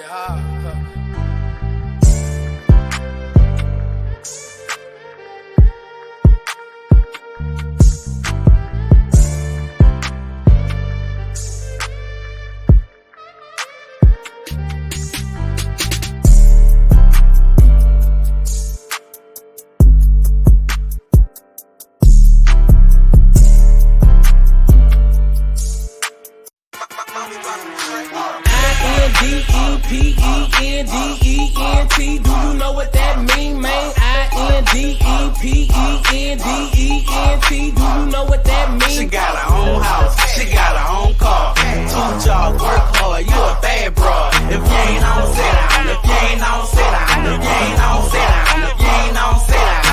I-N-D-E-P-E-N-D-E-N-T. Do you know what that mean, man? I-N-D-E-P-E-N-D-E-N-T. Do you know what that mean? She got her own house, she got her own car. 2 jobs, work hard, you a bad bro. If you ain't on, sit down. If you ain't on, sit down. If you ain't on, sit down. If you ain't on, sit down.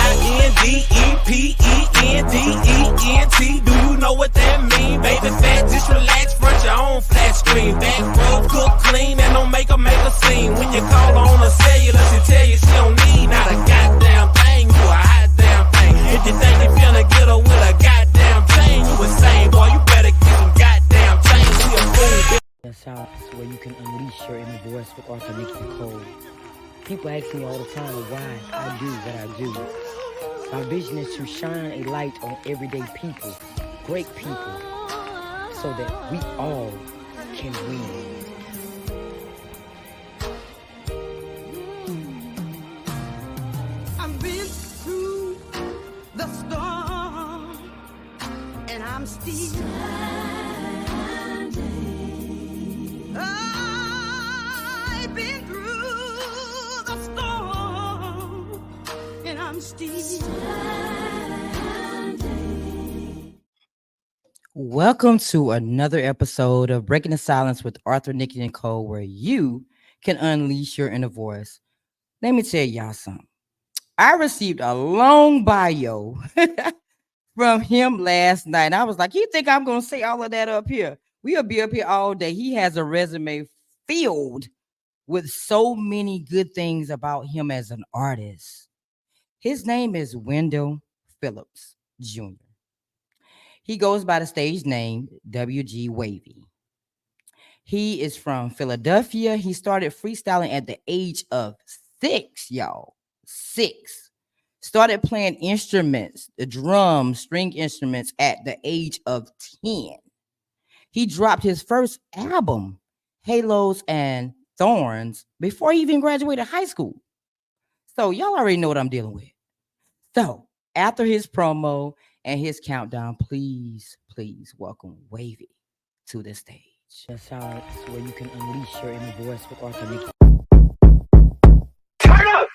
I-N-D-E-P-E-N-D-E-N-T. Do you know what that mean? Baby fat, just relax, front your own flat screen. Back row, cook clean, and don't make a scene. When you call her on a cellular, she tell you she don't need not a goddamn thing. You a hot damn thing. If you think you finna get her with a goddamn chain, you insane, boy. You better get some goddamn chain. She a fool, bitch. That's how it's where you can unleash your inner voice with Arthur Nicole. People ask me all the time why I do what I do. My vision is to shine a light on everyday people, great people, so that we all can win. I've been through the storm, and I'm still standing. I've been through the storm, and I'm still standing. Welcome to another episode of Breaking the Silence with Arthur, Nikki, and Cole, where you can unleash your inner voice. Let me tell y'all something. I received a long bio from him last night. And I was like, you think I'm going to say all of that up here? We'll be up here all day. He has a resume filled with so many good things about him as an artist. His name is Wendell Phillips Jr. He goes by the stage name WG Wavvy. He is from Philadelphia. He started freestyling at the age of 6, y'all. 6. Started playing instruments, the drums, string instruments at the age of 10. He dropped his first album, Halos and Thorns, before he even graduated high school. So y'all already know what I'm dealing with. So after his promo and his countdown, please welcome Wavvy to the stage. That's how it's where you can unleash your inner voice with Arthur Nicole. Turn up!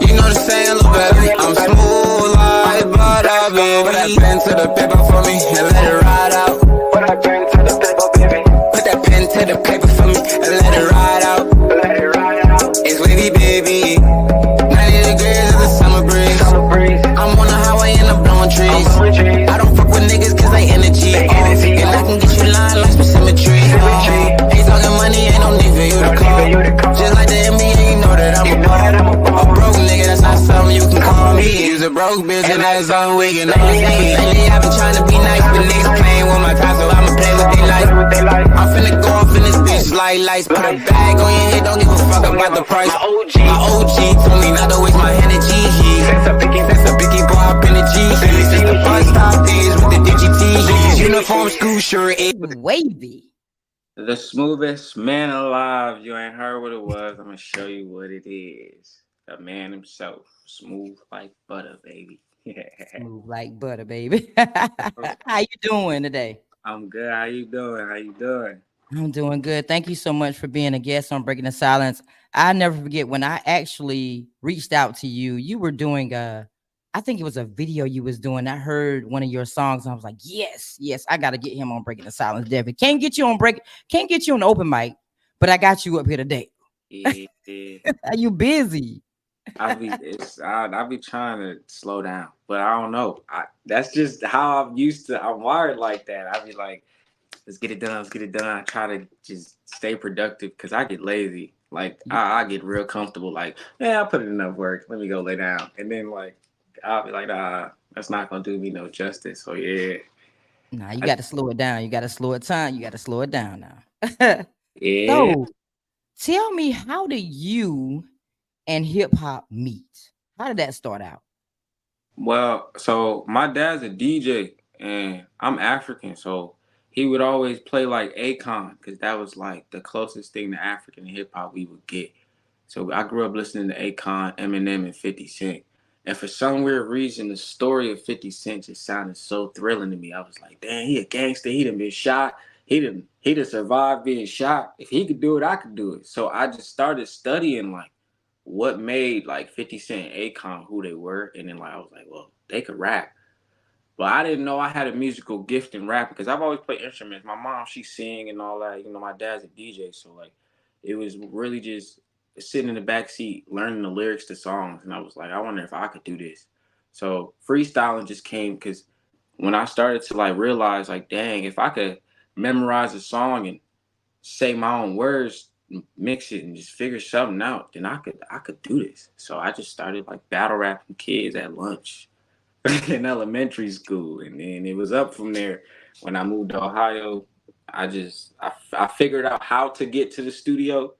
You know the saying, little baby. I'm smooth like butter, baby. Put that pen to the paper for me and let it ride out. Put that pen to the paper, baby. Put that pen to the paper for me and let it ride out. Let it ride out. It's wavy, baby. 90 degrees of the summer breeze. I'm on the highway and I'm blowing trees. I don't fuck with niggas cause they energy. And I can get you line like some symmetry. Ain't talking money, ain't no need for you to call. Just like the NBA, you know that I'm a ball. A broke nigga, that's not something you can call me. Use a broke bitch and that's something we can all see. Lately I've been trying to be nice, but niggas playing with my time, so I'ma play with they life. I'm finna go off in this bitch like lights. Put a bag on your head, don't give a fuck about the price. My OG told me not to waste my energy. That's a biggie boy up in the G. This is the bus stop days with the DGT. Uniform school shirt. Wavy. The smoothest man alive. You ain't heard what it was. I'm gonna show you what it is. The man himself, smooth like butter, baby. Smooth like butter, baby. How you doing today? I'm good. How you doing? I'm doing good. Thank you so much for being a guest on Breaking the Silence. I never forget when I actually reached out to you. You were doing I think it was a video you was doing. I heard one of your songs and I was like, yes, I got to get him on Breaking the Silence. David, can't get you on the open mic, but I got you up here today. Yeah. Are you busy? I be trying to slow down, but I don't know. That's just how I'm used to. I'm wired like that. I be like, let's get it done. I try to just stay productive because I get lazy. Like I get real comfortable. Like, I put in enough work. Let me go lay down. And then like I'll be like, that's not gonna do me no justice. So yeah. Nah, you I, got to slow it down. You got to slow it down. You got to slow it down now. yeah. So tell me, how did you and hip hop meet? How did that start out? Well, so my dad's a DJ and I'm African, so he would always play like Akon because that was like the closest thing to African hip hop we would get. So I grew up listening to Akon, Eminem, and 50 Cent. And for some weird reason, the story of 50 Cent just sounded so thrilling to me. I was like, dang, he a gangster. He done been shot. He done survived being shot. If he could do it, I could do it. So I just started studying like what made like 50 Cent and Akon who they were. And then like I was like, well, they could rap. But I didn't know I had a musical gift in rapping because I've always played instruments. My mom, she sing and all that. You know, my dad's a DJ, so like it was really just sitting in the back seat learning the lyrics to songs, and I was like, I wonder if I could do this. So freestyling just came because when I started to like realize, like, dang, if I could memorize a song and say my own words, mix it, and just figure something out, then I could do this. So I just started like battle rapping kids at lunch in elementary school, and then it was up from there. When I moved to Ohio, I figured out how to get to the studio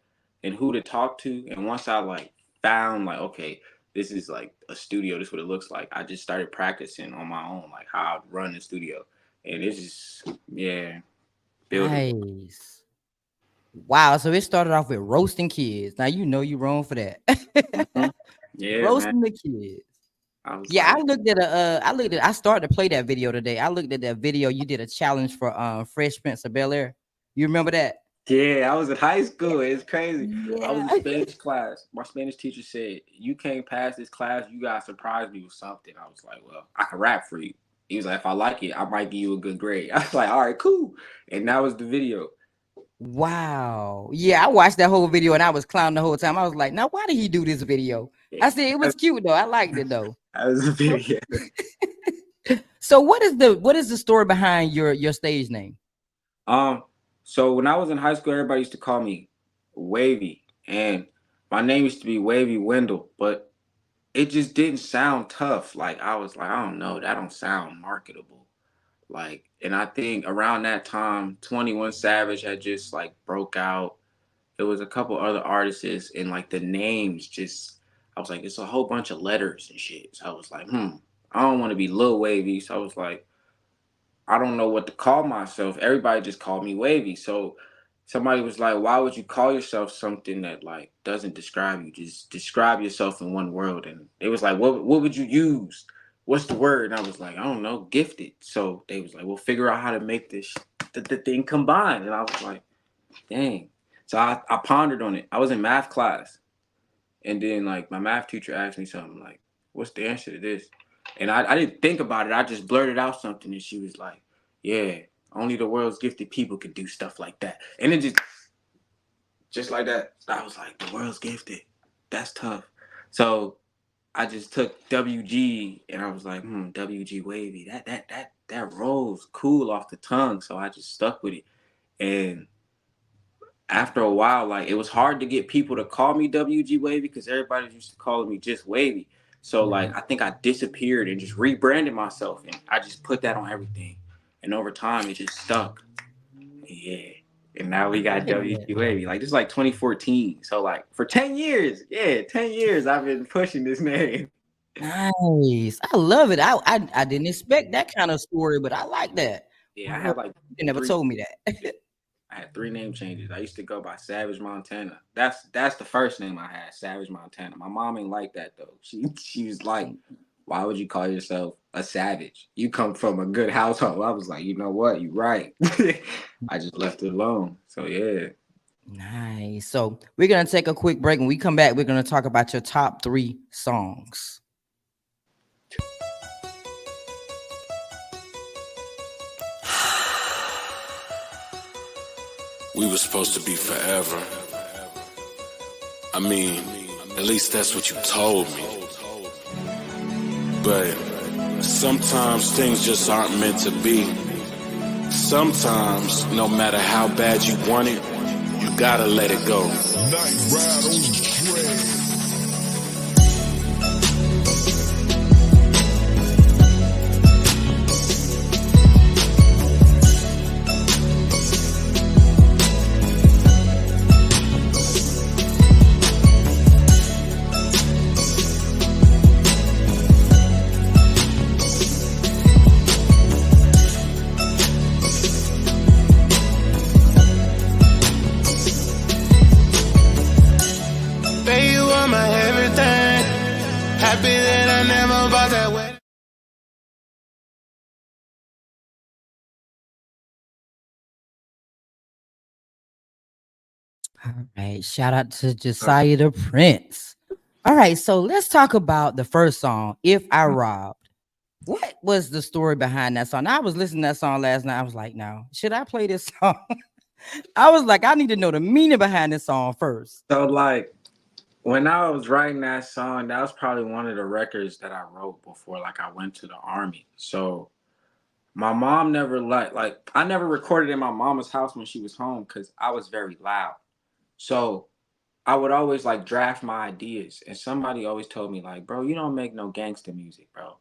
and who to talk to, and once I like found like, okay, this is like a studio, this is what it looks like, I just started practicing on my own like how I'd run the studio, and it's just, yeah, building. Nice. Wow. So it started off with roasting kids. Now you know you're wrong for that. Mhm. Yeah, man. Roasting the kids. I was Yeah, like, I started to play that video today. I looked at that video. You did a challenge for Fresh Prince of Bel-Air. You remember that? yeah, I was in high school. It's crazy. I was in Yeah. Spanish class. My Spanish teacher said, "You can't pass this class. You gotta surprise me with something." I was like, "Well, I can rap for you." He was like, "If I like it, I might give you a good grade." I was like, "All right, cool." And that was the video. Wow. Yeah, I watched that whole video and I was clowning the whole time. I was like, now why did he do this video? Yeah, I said it was cute though. I liked it though. that was the video. So what is the story behind your stage name? Um, so when I was in high school, everybody used to call me Wavy, and my name used to be Wavy Wendell, but it just didn't sound tough. Like I was like, I don't know, that don't sound marketable. Like, and I think around that time, 21 Savage had just like broke out. There was a couple other artists, and like the names just, I was like, it's a whole bunch of letters and shit. So I was like, I don't want to be Lil Wavy. So I was like, I don't know what to call myself. Everybody just called me Wavy. So somebody was like, why would you call yourself something that like doesn't describe you? Just describe yourself in one word. And it was like, what would you use? What's the word? And I was like, I don't know, gifted. So they was like, well, figure out how to make this the thing combined. And I was like, dang. So I pondered on it. I was in math class. And then like my math teacher asked me something like, what's the answer to this? And I didn't think about it. I just blurted out something, and she was like, yeah, only the world's gifted people could do stuff like that. And it just like that, I was like, the world's gifted. That's tough. So I just took WG and I was like, WG Wavvy. That rolls cool off the tongue. So I just stuck with it. And after a while, like it was hard to get people to call me WG Wavvy because everybody used to call me just Wavy. So like I think I disappeared and just rebranded myself, and I just put that on everything. And over time it just stuck. Yeah. And now we got WG Wavvy. Like this is like 2014. So like for 10 years, 10 years I've been pushing this name. Nice. I love it. I didn't expect that kind of story, but I like that. Yeah, I had like You never told me that. I had 3 name changes. I used to go by Savage Montana. That's the first name I had, Savage Montana. My mom ain't like that though. She was like, why would you call yourself a savage? You come from a good household. I was like, you know what? You right. I just left it alone. So yeah. Nice. So we're gonna take a quick break. When we come back, we're gonna talk about your top 3 songs. We were supposed to be forever. I mean, at least that's what you told me. But sometimes things just aren't meant to be. Sometimes, no matter how bad you want it, you gotta let it go. Night ride on the train. Happy that I never bought that wedding. All right. Shout out to Josiah the Prince. All right. So let's talk about the first song, If I Robbed. What was the story behind that song? I was listening to that song last night. I was like, no, should I play this song? I was like, I need to know the meaning behind this song first. So like when I was writing that song, that was probably one of the records that I wrote before like I went to the army. So my mom never like I never recorded in my mama's house when she was home because I was very loud. So I would always like draft my ideas, and somebody always told me like, "Bro, you don't make no gangster music, bro.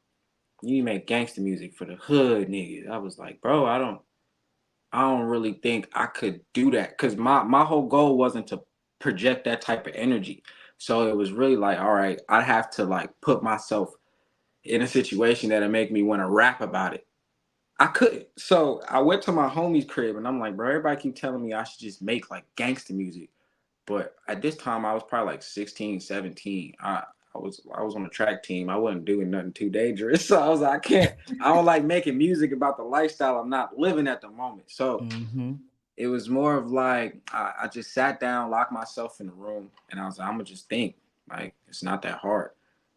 You make gangster music for the hood niggas." I was like, "Bro, I don't really think I could do that because my whole goal wasn't to project that type of energy. So it was really like, all right, I have to like put myself in a situation that'll make me want to rap about it. I couldn't. So I went to my homie's crib and I'm like, bro, everybody keep telling me I should just make like gangster music. But at this time I was probably like 16, 17. I was on the track team. I wasn't doing nothing too dangerous. So I was like, I don't like making music about the lifestyle I'm not living at the moment. So Mm-hmm. it was more of like I just sat down, locked myself in the room, and I was like, I'm gonna just think. Like it's not that hard.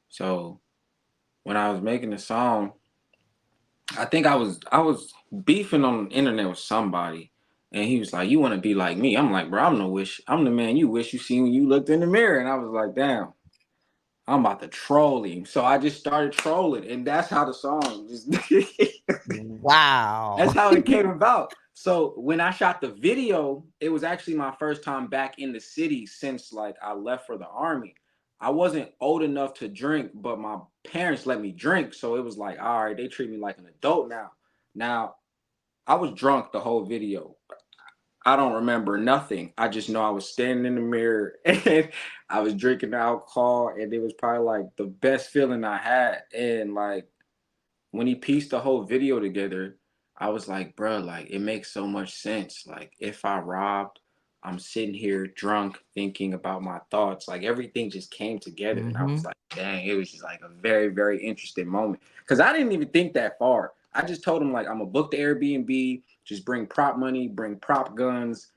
So when I was making the song, I think I was beefing on the internet with somebody, and he was like, "You want to be like me?" I'm like, "Bro, I'm the man you wish you seen when you looked in the mirror." And I was like, "Damn, I'm about to troll him." So I just started trolling, and that's how the song just that's Wow. how it came about. So when I shot the video, it was actually my first time back in the city since like I left for the army. I wasn't old enough to drink, but my parents let me drink. So it was like, all right, they treat me like an adult now. Now, I was drunk the whole video. I don't remember nothing. I just know I was standing in the mirror and I was drinking alcohol, and it was probably like the best feeling I had. And like when he pieced the whole video together, I was like, bro, like it makes so much sense. Like if I robbed, I'm sitting here drunk thinking about my thoughts. Like everything just came together, and I was Mm-hmm. like, dang, it was just like a very, very interesting moment. Cause I didn't even think that far. I just told him like I'm gonna book the Airbnb, just bring prop money, bring prop guns.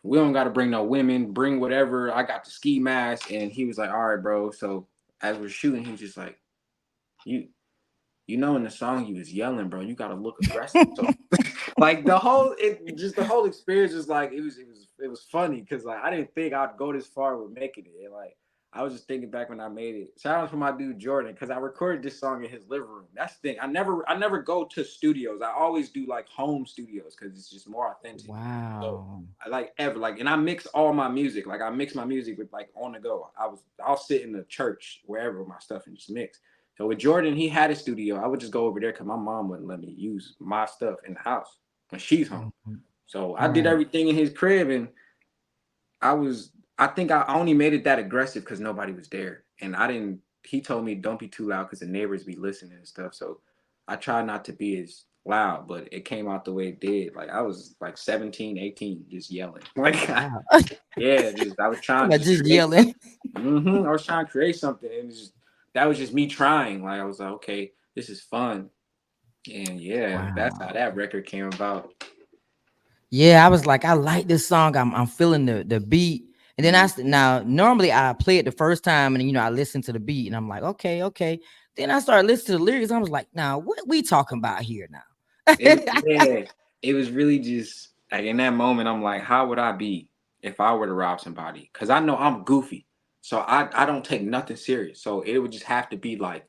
We don't gotta bring no women, bring whatever. I got the ski mask, and he was like, all right, bro. So as we're shooting, he was just like, you in the song you was yelling, bro. You gotta look aggressive. So like the whole experience was like it was funny because like I didn't think I'd go this far with making it. And like I was just thinking back when I made it. Shout out to my dude Jordan because I recorded this song in his living room. That's the thing. I never go to studios. I always do like home studios because it's just more authentic. So Wow. I like ever like, and I mix all my music. Like I mix my music with like on the go. I'll sit in the church wherever with my stuff and just mix. So with Jordan, he had a studio. I would just go over there because my mom wouldn't let me use my stuff in the house when she's home. Mhm. So I did Right. everything in his crib, and I think I only made it that aggressive because nobody was there, and I didn't. He told me don't be too loud because the neighbors be listening and stuff. So I try not to be as loud, but it came out the way it did. Like I was like 17, 18, just yelling. Like Wow. yeah, just I was trying to Somebody just just create yelling. something. I was trying to create something, and that was just me trying. Like I was like, okay, this is fun, and yeah, that's how Wow. that record came about. Yeah, I was like, I like this song. I'm feeling the beat. And then Mm. now normally I play it the first time and I listen to the beat and I'm like, okay, okay. Then I started listening to the lyrics. I was like, now what we talking about here now? Yeah, it was really just like in that moment, I'm like, how would I be if I were to rob somebody? Because I know I'm goofy, so I don't take nothing serious. So it would just have to be like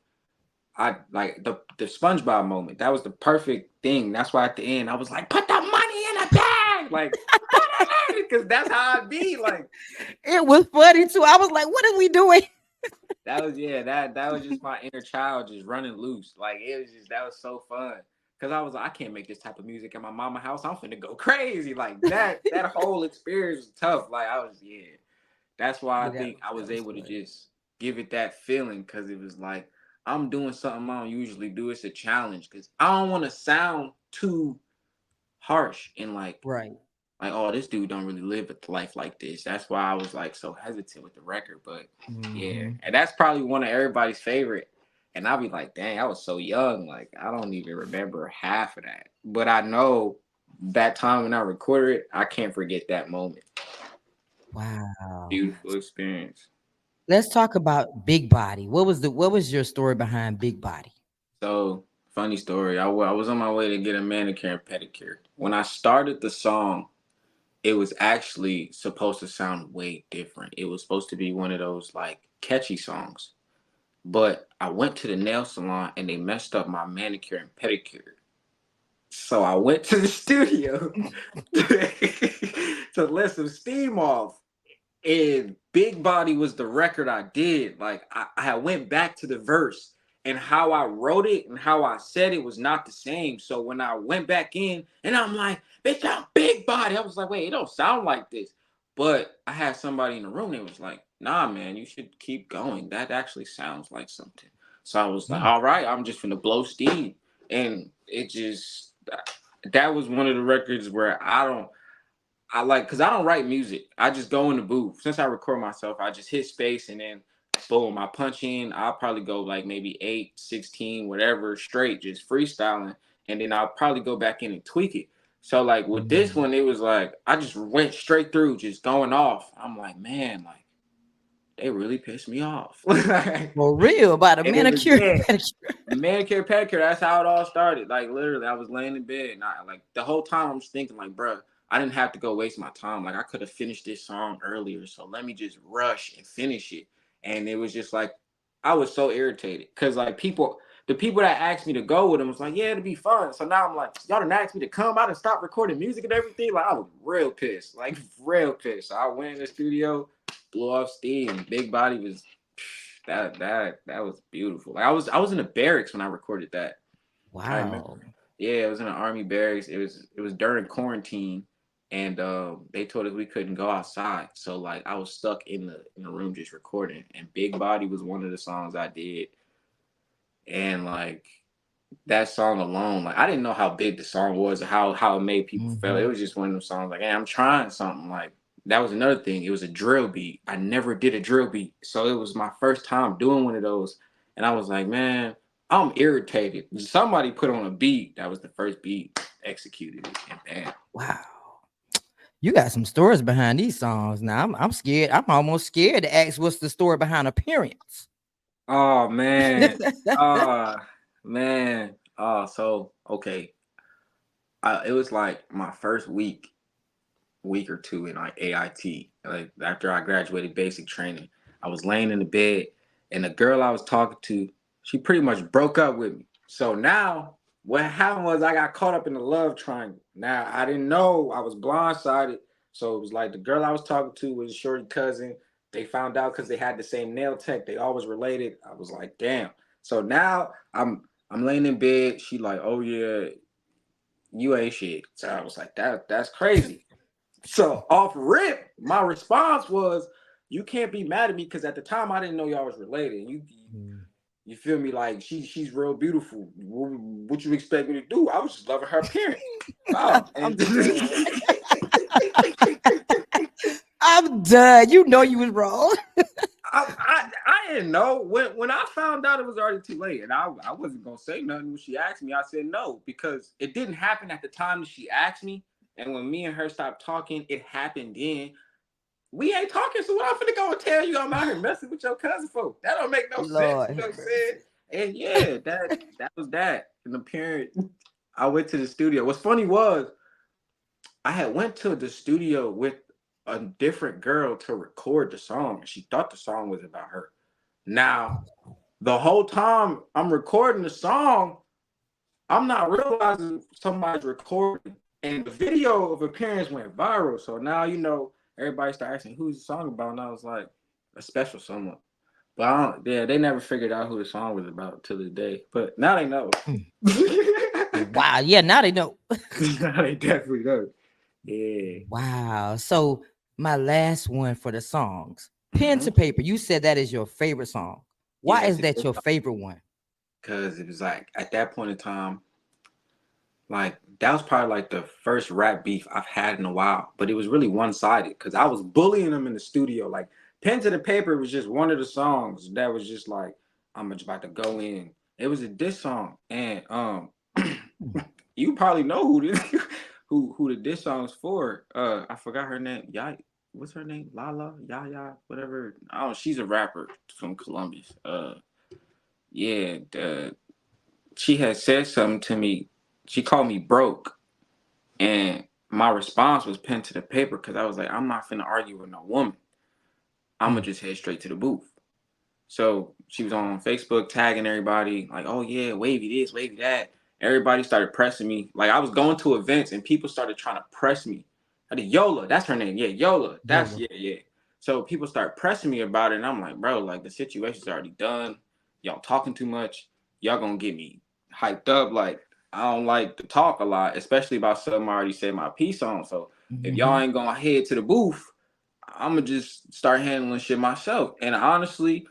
I like the SpongeBob moment. That was the perfect thing. That's why at the end I was like, put the money in a bag, like put it in, because that's how I'd be. Like It was funny too. I was like, what are we doing? that was yeah, that was just my inner child just running loose. Like it was just that was so fun. Cause I was like, I can't make this type of music in my mama house. I'm finna go crazy. Like that whole experience was tough. Like I was, yeah. That's why I Yeah, think I that was was able to funny. just give it that feeling because it was like I'm doing something I don't usually do. It's a challenge because I don't want to sound too harsh and like Right. like, oh, this dude don't really live a life like this. That's why I was like so hesitant with the record. But yeah, Mhm. and that's probably one of everybody's favorite. And I'll be like, dang, I was so young. Like, I don't even remember half of that. But I know that time when I recorded it, I can't forget that moment. Wow. Beautiful experience. Let's talk about Big Body. What was your story behind Big Body? So, funny story. I was on my way to get a manicure and pedicure. When I started the song, it was actually supposed to sound way different. It was supposed to be one of those like catchy songs. But I went to the nail salon and they messed up my manicure and pedicure. So I went to the studio to let some steam off. And Big Body was the record I did. Like I went back to the verse and how I wrote it and how I said it was not the same. So when I went back in and I'm like, bitch, I'm Big Body. I was like, wait, it don't sound like this. But I had somebody in the room that was like, nah, man, you should keep going. That actually sounds like something. So I was like, Mm. all right, I'm just gonna blow steam. And it just that was one of the records where I like because I don't write music. I just go in the booth. Since I record myself, I just hit space and then boom, I punch in. I'll probably go like maybe 8, 16, whatever, straight, just freestyling. And then I'll probably go back in and tweak it. So like with this Mm. one, it was like I just went straight through, just going off. I'm like, man, like they really pissed me off. And For real about a it was manicure yeah. pedicure. Manicure pedicure, that's how it all started. Like literally, I was laying in bed and I like the whole time I'm just thinking like, bruh, I didn't have to go waste my time. Like I could have finished this song earlier. So let me just rush and finish it. And it was just like I was so irritated. Cause like the people that asked me to go with them was like, yeah, it'll be fun. So now I'm like, y'all done asked me to come out and stop recording music and everything. Like I was real pissed. Like real pissed. So I went in the studio, blew off steam. Big Body was that was beautiful. Like I was in the barracks when I recorded that. I remember. Wow. Yeah, it was in an army barracks. It was during quarantine, and they told us we couldn't go outside. So like I was stuck in the room just recording. And Big Body was one of the songs I did, and like that song alone, like I didn't know how big the song was or how it made people feel. It Mhm. was just one of those songs like, hey, I'm trying something. Like that was another thing. It was a drill beat. I never did a drill beat. So it was my first time doing one of those. And I was like, man, I'm irritated. Somebody put on a beat. That was the first beat, executed it, and bam. Wow. You got some stories behind these songs. Now I'm scared. I'm almost scared to ask what's the story behind Appearance. Oh man. Uh man. So okay. It was like my first week or two in like AIT. Like after I graduated basic training, I was laying in the bed, and the girl I was talking to, she pretty much broke up with me. So now what happened was I got caught up in the love triangle. Now I didn't know I was blindsided. So it was like the girl I was talking to was a shorty cousin. They found out because they had the same nail tech. They always related. I was like, damn. So now I'm laying in bed. She like, oh yeah, you ain't shit. So I was like, that's crazy. So off rip, my response was, "You can't be mad at me because at the time I didn't know y'all was related. Mm. You feel me? Like she's real beautiful. What you expect me to do? I was just loving her appearance. Wow. I'm And done. I'm done. You know you was wrong. I didn't know when I found out it was already too late, and I wasn't gonna say nothing when she asked me. I said no because it didn't happen at the time that she asked me, and when me and her stopped talking, it happened then. We ain't talking, so what I'm finna go and tell you I'm out here messing with your cousin folk. That don't make no sense. Lord You know have what I'm saying? mercy. And yeah, that was that. And the parent, I went to the studio. What's funny was I had went to the studio with a different girl to record the song, and she thought the song was about her. Now, the whole time I'm recording the song, I'm not realizing somebody's recording, and the video of appearance went viral. So now everybody started asking who's the song about, and I was like, a special someone. But yeah, they never figured out who the song was about to this day. But now they know. Mm. Wow. Yeah, now they know. Now they definitely know. Yeah. Wow. So my last one for the songs. Pen Hmm. to Paper. You said that is your favorite song. Why Yes, is that your favorite one? because it was like at that point in time, like that was probably like the first rap beef I've had in a while, but it was really one sided because I was bullying them in the studio. Like Pen to the Paper was just one of the songs that was just like I'm just about to go in. It was a diss song, and you probably know who this who the diss song's for. I forgot her name. What's her name? Lala, Yaya, whatever. Oh, she's a rapper from Columbia. Yeah, she had said something to me. She called me broke, and my response was pen to the paper because I was like, I'm not finna argue with no woman. I'm gonna just head straight to the booth. So she was on Facebook tagging everybody, like, oh yeah, wavy this, wavy that. Everybody started pressing me. Like I was going to events and people started trying to press me. I did Yola, that's her name. Yeah, Yola. That's Yola. yeah. So people start pressing me about it, and I'm like, bro, like the situation's already done. Y'all talking too much. Y'all gonna get me hyped up. Like I don't like to talk a lot, especially about something I already said my piece on. So if y'all Mm-hmm. ain't gonna head to the booth, I'm gonna just start handling shit myself. And honestly,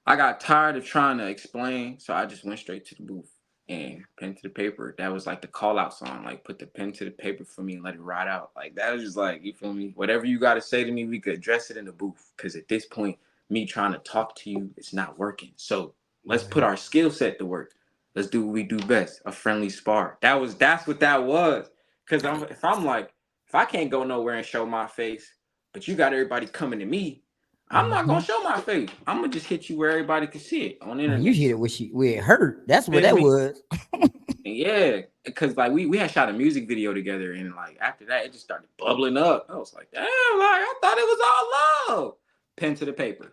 I got tired of trying to explain, so I just went straight to the booth and pen to the paper. That was like the call out song, like put the pen to the paper for me and let it ride out. Like that was just like, you feel me? Whatever you got to say to me, we could address it in the booth. Because at this point, me trying to talk to you, it's not working. So let's put Right. our skill set to work. Let's do what we do best, a friendly spar. That's what that was. Because if I can't go nowhere and show my face, but you got everybody coming to me, I'm not gonna Mm-hmm. show my face. I'm gonna just hit you where everybody can see it on the Oh, you internet. hit it So where it hurt. That's what feel that me? was. And yeah, because like we had shot a music video together, and like after that, it just started bubbling up. I was like, damn, like I thought it was all love. Pen to the paper.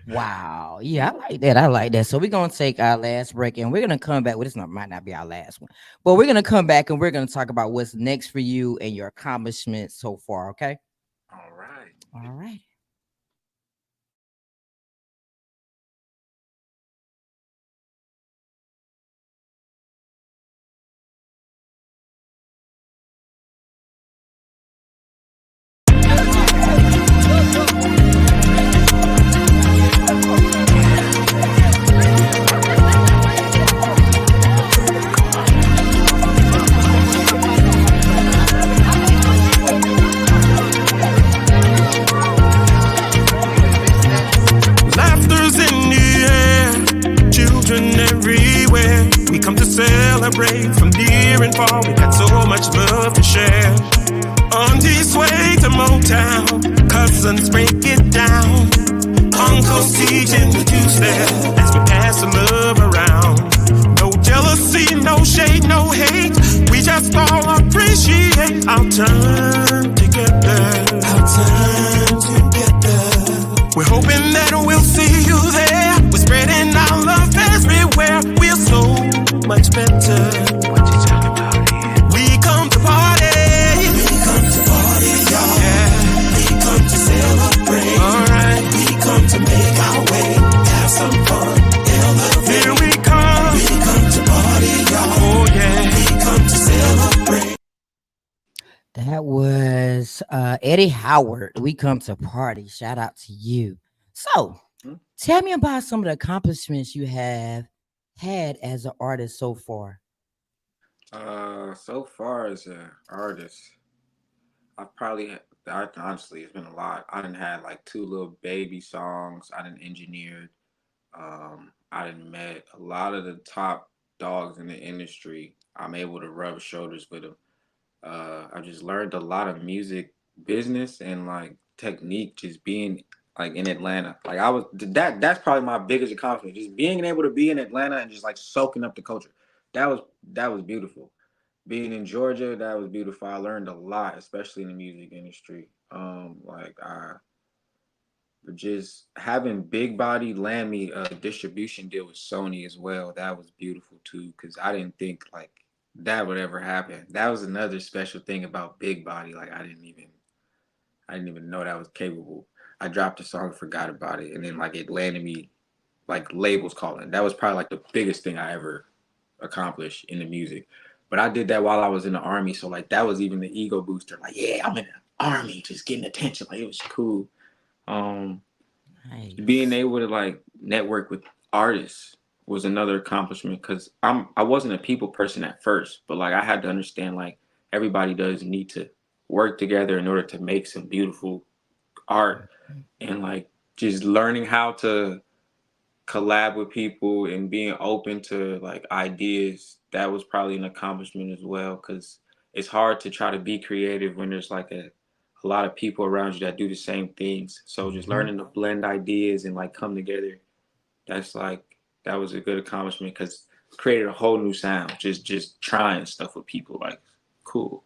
Wow. Yeah, I like that. I like that. So we're gonna take our last break and we're gonna come back. Well, this not might not be our last one, but we're gonna come back and we're gonna talk about what's next for you and your accomplishments so far. Okay. All right. All right. Laughter's in the air, children everywhere. We come to celebrate from near and far. We got so much love to share. Aunties sway to Motown, cousins break it down. Uncles teaching the two-step as we pass the love around. No jealousy, no shade, no hate. We just all appreciate our time together. Our time together. We're hoping that we'll see you there. We're spreading our love everywhere. We're so much better. What you talking about here? We come to party. We come to party, y'all. Yeah. We come to celebrate. All right. We come to make our way. Have some fun. Elevate. Here we come. We come to party, y'all. Oh yeah. We come to celebrate. That was Eddie Howard. We come to party. Shout out to you. So tell me about some of the accomplishments you have had as an artist so far. So far as an artist, honestly, it's been a lot. I done had like two little baby songs. I done engineered. I done met a lot of the top dogs in the industry. I'm able to rub shoulders with them. I just learned a lot of music business and like technique just being like in Atlanta. Like that's probably my biggest accomplishment. Just being able to be in Atlanta and just like soaking up the culture. That was beautiful. Being in Georgia, that was beautiful. I learned a lot, especially in the music industry. Like I just having Big Body land me a distribution deal with Sony as well. That was beautiful too, because I didn't think like that would ever happen. That was another special thing about Big Body. Like I didn't even know that was capable. I dropped a song, forgot about it, and then like it landed me like labels calling. That was probably like the biggest thing I ever accomplished in the music. But I did that while I was in the army, so like that was even the ego booster. Like, yeah, I'm in the army, just getting attention. Like it was cool. Um, being Nice. able to like network with artists was another accomplishment because I wasn't a people person at first, but like I had to understand like everybody does need to work together in order to make some beautiful art, and like just learning how to collab with people and being open to like ideas, that was probably an accomplishment as well, because it's hard to try to be creative when there's like a lot of people around you that do the same things. So just Mhm. learning to blend ideas and like come together, that's like that was a good accomplishment because created a whole new sound, just trying stuff with people, like cool.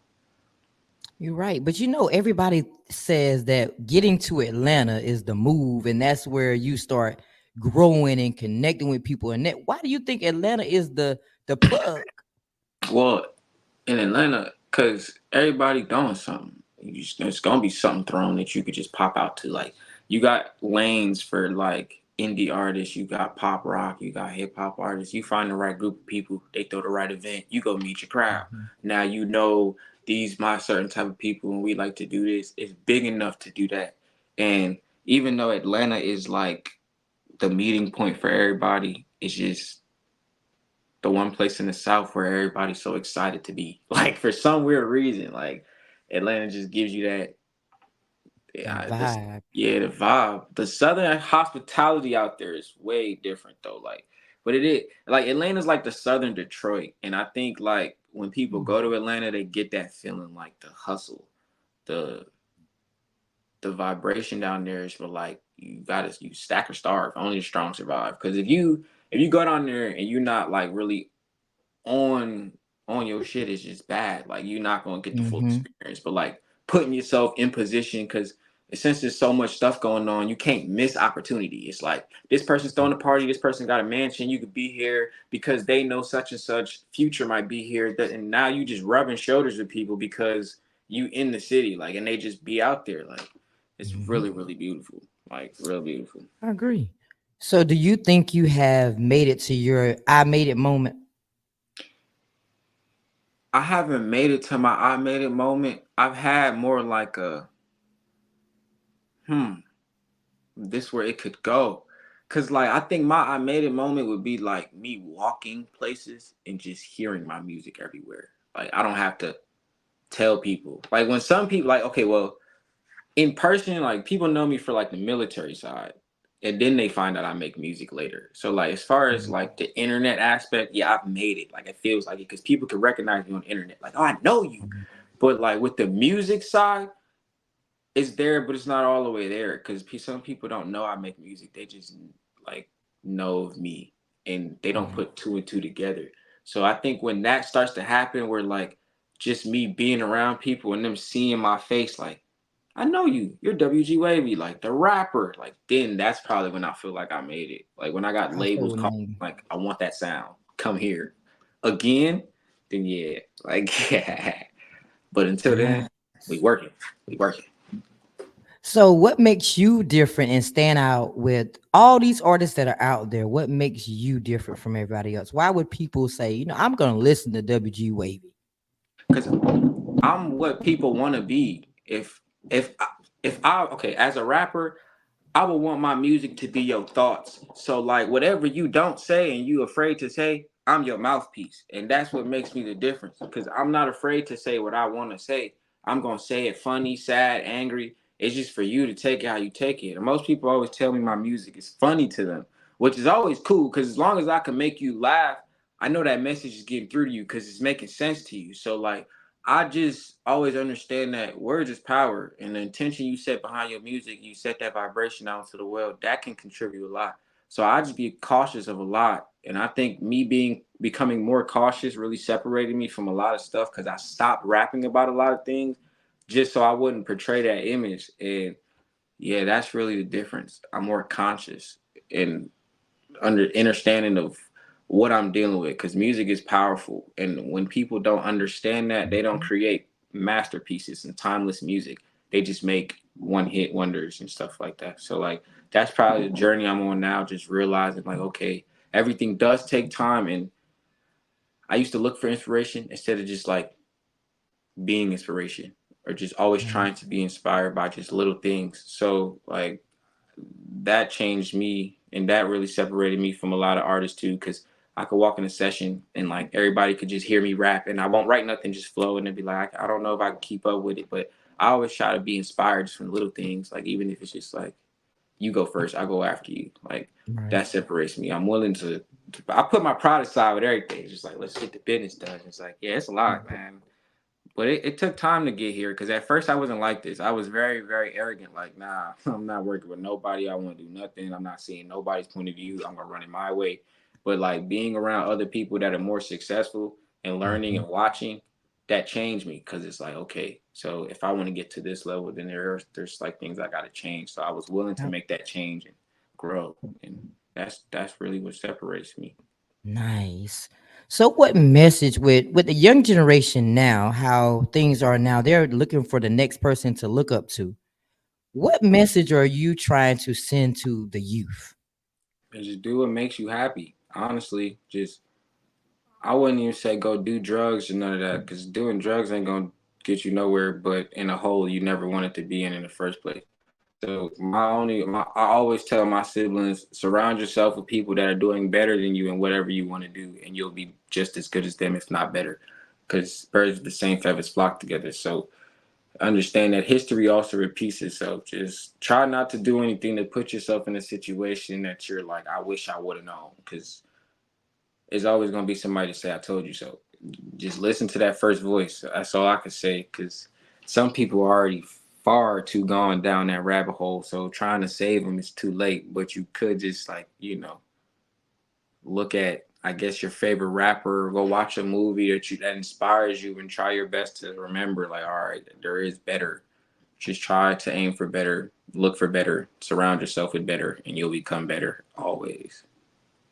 You're right. But you know, everybody says that getting to Atlanta is the move, and that's where you start growing and connecting with people. And that, why do you think Atlanta is the plug? Well, in Atlanta, because everybody doing something. There's gonna be something thrown that you could just pop out to. Like you got lanes for like indie artists, you got pop rock, you got hip hop artists. You find the right group of people, they throw the right event, you go meet your crowd. Mhm. Now you know these my certain type of people, and we like to do this. It's big enough to do that. And even though Atlanta is like the meeting point for everybody, it's just the one place in the South where everybody's so excited to be. Like for some weird reason, like Atlanta just gives you that, That yeah, this, vibe. yeah, the vibe. The Southern hospitality out there is way different though. Like, but it is like Atlanta's like the Southern Detroit, and I think like when people Mm. go to Atlanta, they get that feeling like the hustle, the the vibration down there is for like you gotta you stack or starve. Only the strong survive. Because if you go down there and you're not like really on on your shit, is just bad. Like you're not gonna get the full Mhm. experience. But like putting yourself in position, because since there's so much stuff going on, you can't miss opportunity. It's like this person's throwing a party, this person got a mansion, you could be here because they know such and such future might be here. And now you just rubbing shoulders with people because you in the city, like, and they just be out there. Like it's Mhm. really, really beautiful. Like real beautiful. I agree. So, do you think you have made it to your "I made it" moment? I haven't made it to my I made it moment. I've had more like a hmm, this where it could go. Cause like I think my I made it moment would be like me walking places and just hearing my music everywhere. Like I don't have to tell people. Like when some people like, okay, well, in person, like people know me for like the military side. And then they find out I make music later. So like as far as Mhm. like the internet aspect, yeah, I've made it. Like it feels like it because people can recognize me on the internet. Like, oh, I know you. But like with the music side, it's there, but it's not all the way there because some people don't know I make music. They just like know of me, and they don't Mhm. put two and two together. So I think when that starts to happen, where like just me being around people and them seeing my face, like I know you, you're WG Wavvy, like the rapper. Like then that's probably when I feel like I made it. Like when I got I feel labels what you called, mean. like I want that sound. Come here again. Then yeah, like yeah. But until then, we Nice. working. We working. So, what makes you different and stand out with all these artists that are out there? What makes you different from everybody else? Why would people say, I'm going to listen to WG Wavy? Because I'm what people want to be. If I, if I okay as a rapper, I would want my music to be your thoughts. So like whatever you don't say and you afraid to say, I'm your mouthpiece, and that's what makes me the difference. Because I'm not afraid to say what I want to say. I'm gonna say it funny, sad, angry. It's just for you to take it how you take it. And most people always tell me my music is funny to them, which is always cool. Because as long as I can make you laugh, I know that message is getting through to you because it's making sense to you. So like I just always understand that words is power, and the intention you set behind your music, you set that vibration out into the world, that can contribute a lot. So I just be cautious of a lot, and I think me becoming more cautious really separated me from a lot of stuff because I stopped rapping about a lot of things just so I wouldn't portray that image. And yeah, that's really the difference. I'm more conscious and understanding of what I'm dealing with because music is powerful. And when people don't understand that, they don't create masterpieces and timeless music. They just make one hit wonders and stuff like that. So like that's probably the journey I'm on now, just realizing like, okay, everything does take time. And I used to look for inspiration instead of just like being inspiration or just always Mhm. trying to be inspired by just little things. So like that changed me and that really separated me from a lot of artists too, because I could walk in a session and like everybody could just hear me rap, and I won't write nothing, just flow, and it'd be like I don't know if I can keep up with it, but I always try to be inspired just from little things, like even if it's just like you go first, I go after you, like Right. that separates me. I'm willing to I put my pride aside with everything. It's just like let's get the business done. It's like yeah, it's a lot, man. But it took time to get here because at first I wasn't like this. I was very, very arrogant. Like, nah, I'm not working with nobody. I want to do nothing. I'm not seeing nobody's point of view. I'm gonna run it my way. But like being around other people that are more successful and learning Mhm. and watching, that changed me because it's like, okay, so if I want to get to this level, then there's like things I gotta change. So I was willing to Yep. make that change and grow. And that's really what separates me. Nice. So what message with the young generation now, how things are now, they're looking for the next person to look up to. What message are you trying to send to the youth? And just do what makes you happy. Honestly, just I wouldn't even say go do drugs or none of that because doing drugs ain't gonna get you nowhere but in a hole you never wanted to be in the first place. So I always tell my siblings surround yourself with people that are doing better than you in whatever you want to do, and you'll be just as good as them, if not better. Because birds of the same feathers flock together. So understand that history also repeats itself. Just try not to do anything to put yourself in a situation that you're like, I wish I would have known, because there's always gonna be somebody to say I told you so. Just listen to that first voice. That's all I can say, because some people are already far too gone down that rabbit hole. So trying to save them is too late. But you could just like look at I guess your favorite rapper, go watch a movie that inspires you, and try your best to remember like, all right, there is better. Just try to aim for better, look for better, surround yourself with better, and you'll become better always.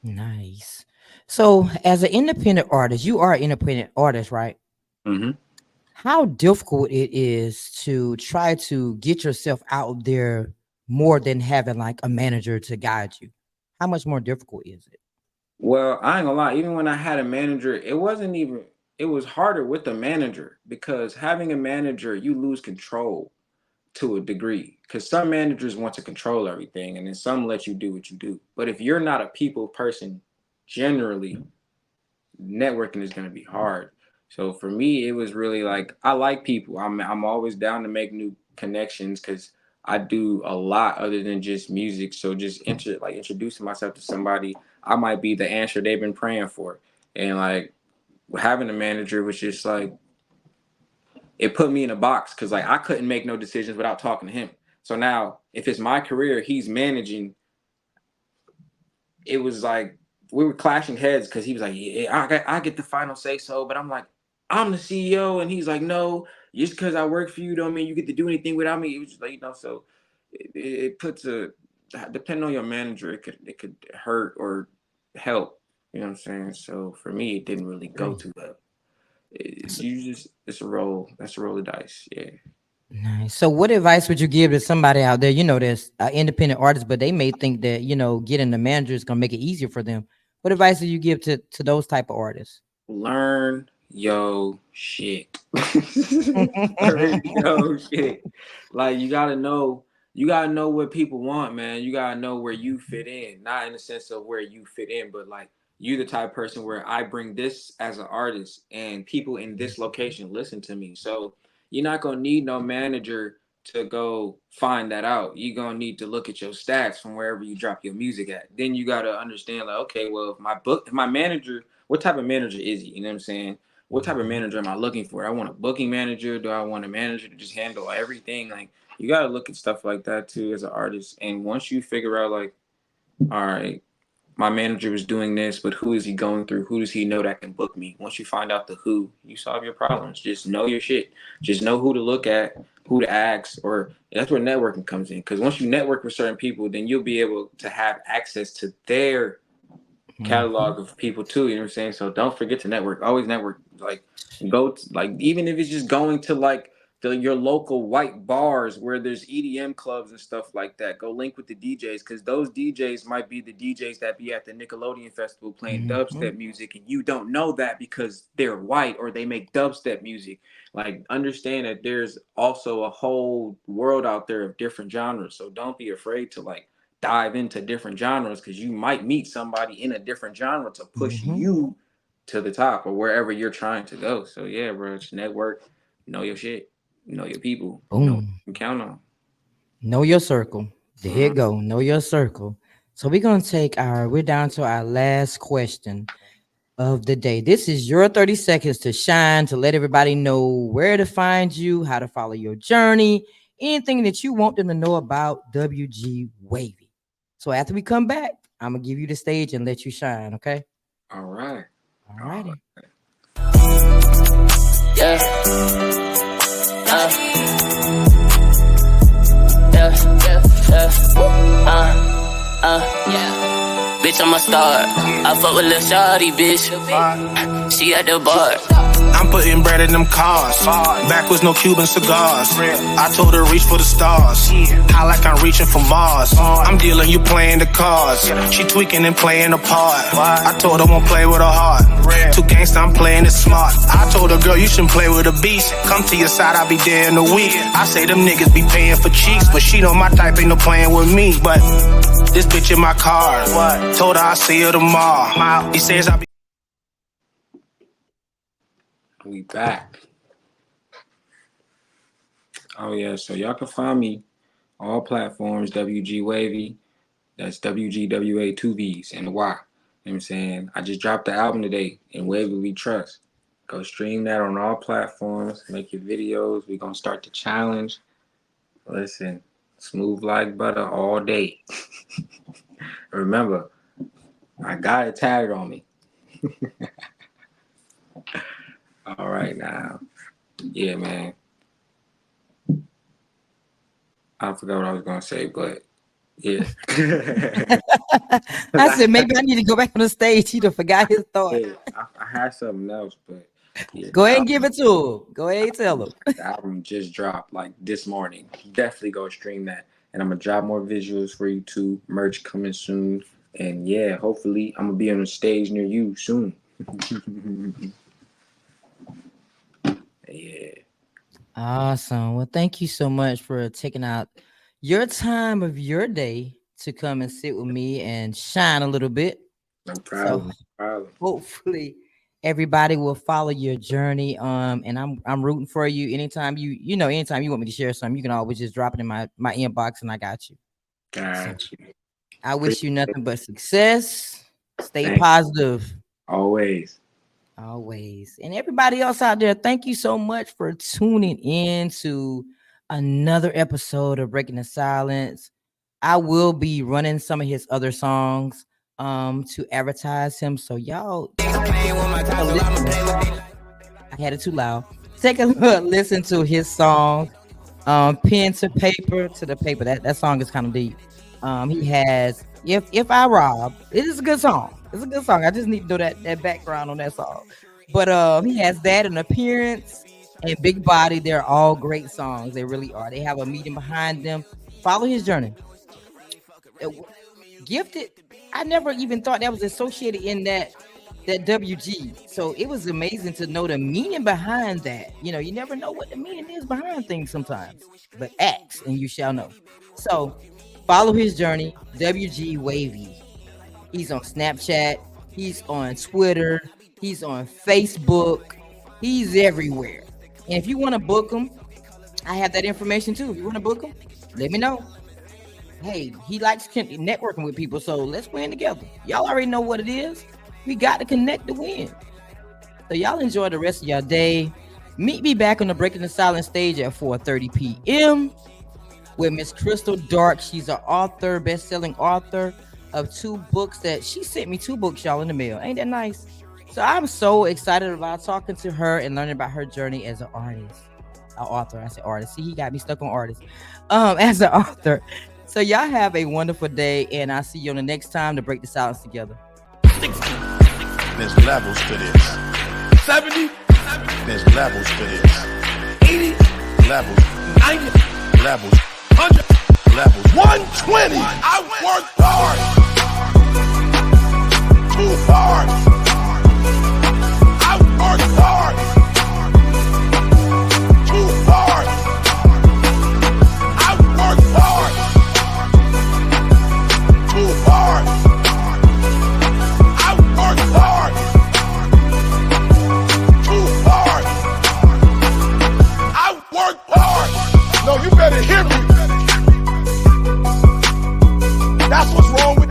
Nice. So as an independent artist, you are an independent artist, right? Hmm. How difficult it is to try to get yourself out there more than having like a manager to guide you. How much more difficult is it? Well, I ain't gonna lie. Even when I had a manager, it wasn't even. It was harder with the manager because having a manager, you lose control to a degree. Because some managers want to control everything, and then some let you do what you do. But if you're not a people person, generally, networking is going to be hard. So for me, it was really like I like people. I'm always down to make new connections because I do a lot other than just music. So just introducing myself to somebody, I might be the answer they've been praying for. And like having a manager was just like it put me in a box because like I couldn't make no decisions without talking to him. So now if it's my career, he's managing, it was like we were clashing heads because he was like, "Yeah, I get the final say so," but I'm like, "I'm the CEO," and he's like, "No, just because I work for you don't mean you get to do anything without me." It was just like so it puts a depending on your manager, it could hurt or help. You know what I'm saying? So for me, it didn't really go Right. too well. You just it's a roll. That's a roll of dice. Yeah. Nice. So, what advice would you give to somebody out there? There's independent artists, but they may think that getting the manager is gonna make it easier for them. What advice do you give to those type of artists? Learn yo shit. Learn yo shit. Like you gotta know what people want, man. You gotta know where you fit in. Not in the sense of where you fit in, but like you the type of person where I bring this as an artist and people in this location listen to me. So you're not gonna need no manager to go find that out. You're gonna need to look at your stats from wherever you drop your music at. Then you gotta understand, like, okay, well, if my manager, what type of manager is he? You know what I'm saying? What type of Mhm. manager am I looking for? I want a booking manager. Do I want a manager to just handle everything? Like you gotta look at stuff like that too as an artist. And once you figure out, like, all right, my manager was doing this, but who is he going through? Who does he know that can book me? Once you find out the who, you solve your problems. Just know your shit. Just know who to look at, who to ask, or that's where networking comes in. Because once you network with certain people, then you'll be able to have access to their Mhm. catalog of people too. You know what I'm saying? So don't forget to network. Always network. Like go to, like even if it's just going to like your local white bars where there's EDM clubs and stuff like that. Go link with the DJs because those DJs might be the DJs that be at the Nickelodeon festival playing Mhm. dubstep music, and you don't know that because they're white or they make dubstep music. Like understand that there's also a whole world out there of different genres. So don't be afraid to like dive into different genres because you might meet somebody in a different genre to push Mhm. you to the top or wherever you're trying to go. So yeah, bro, just network, know your shit, know your people, know what Boom. you can count on. Know your circle. There you go. Know your circle. So we're down to our last question of the day. This is your 30 seconds to shine, to let everybody know where to find you, how to follow your journey, anything that you want them to know about WG Wavvy. So after we come back, I'm gonna give you the stage and let you shine, okay? All right. All righty. Yeah. Yeah. Bitch, I'm a star. I fuck with Lil Shawty, bitch. She at the bar. I'm putting bread in them cars. Backwards, no Cuban cigars. I told her reach for the stars. High like I'm reaching for Mars. I'm dealing, you playing the cards. She tweaking and playing the part. I told her won't play with her heart. Too gangsta, I'm playing it smart. I told her, girl, you shouldn't play with a beast. Come to your side, I'll be there in a week. I say them niggas be paying for cheeks, but she know my type ain't no playing with me. But this bitch in my car. Told her I'll see her tomorrow. He says I'll be. We back. Oh yeah, so y'all can find me all platforms, WG Wavvy. That's WGWA 2 V's and the Y. You know what I'm saying? I just dropped the album today, and Wavvy We Trust. Go stream that on all platforms. Make your videos. We're gonna start the challenge. Listen, smooth like butter all day. Remember, I got it tatted on me. All right now. Yeah, man. I forgot what I was gonna say, but yeah. I said maybe I need to go back on the stage. He done forgot his thought. Yeah, I had something else, but yeah, Go ahead and give it to him. Go ahead and tell him. the album just dropped like this morning. Definitely go stream that. And I'm gonna drop more visuals for you too. Merch coming soon. And yeah, hopefully I'm gonna be on a stage near you soon. Yeah. Awesome. Well, thank you so much for taking out your time of your day to come and sit with me and shine a little bit. No problem. So hopefully everybody will follow your journey. And I'm rooting for you. Anytime anytime you want me to share something, you can always just drop it in my inbox and I got you. Got you. I wish you nothing but success. Stay Thanks. positive. Always. And everybody else out there, thank you so much for tuning in to another episode of Breaking the Silence. I will be running some of his other songs to advertise him. So y'all, I had it too loud. Take a listen to his song, Pen to Paper to the Paper. That song is kind of deep. He has If I Rob. It is a good song. It's a good song. I just need to know that background on that song. But he has that, An Appearance, and Big Body. They're all great songs. They really are. They have a meaning behind them. Follow his journey. Gifted. I never even thought that was associated in that WG. So it was amazing to know the meaning behind that. You never know what the meaning is behind things sometimes. But ask and you shall know. So follow his journey, WG Wavvy. He's on Snapchat. He's on Twitter. He's on Facebook. He's everywhere. And if you want to book him, I have that information too. If you want to book him, let me know. Hey, he likes networking with people, so let's win together. Y'all already know what it is. We got to connect to win. So y'all enjoy the rest of your day. Meet me back on the Breaking the Silence stage at 4:30 p.m. with Miss Crystal Dark. She's an author, best-selling author of 2 books that she sent me 2 books, y'all, in the mail. Ain't that nice? So I'm so excited about talking to her and learning about her journey as an artist. An author. I said artist. See, he got me stuck on artist. As an author. So y'all have a wonderful day, and I'll see you on the next time to break the silence together. 60. There's levels to this. 70. There's levels to this. 80. Levels. 90. Levels. 100. Levels. 120. I worked hard. Too hard. I worked hard. Too hard. I worked hard. better hear me. That's what's wrong with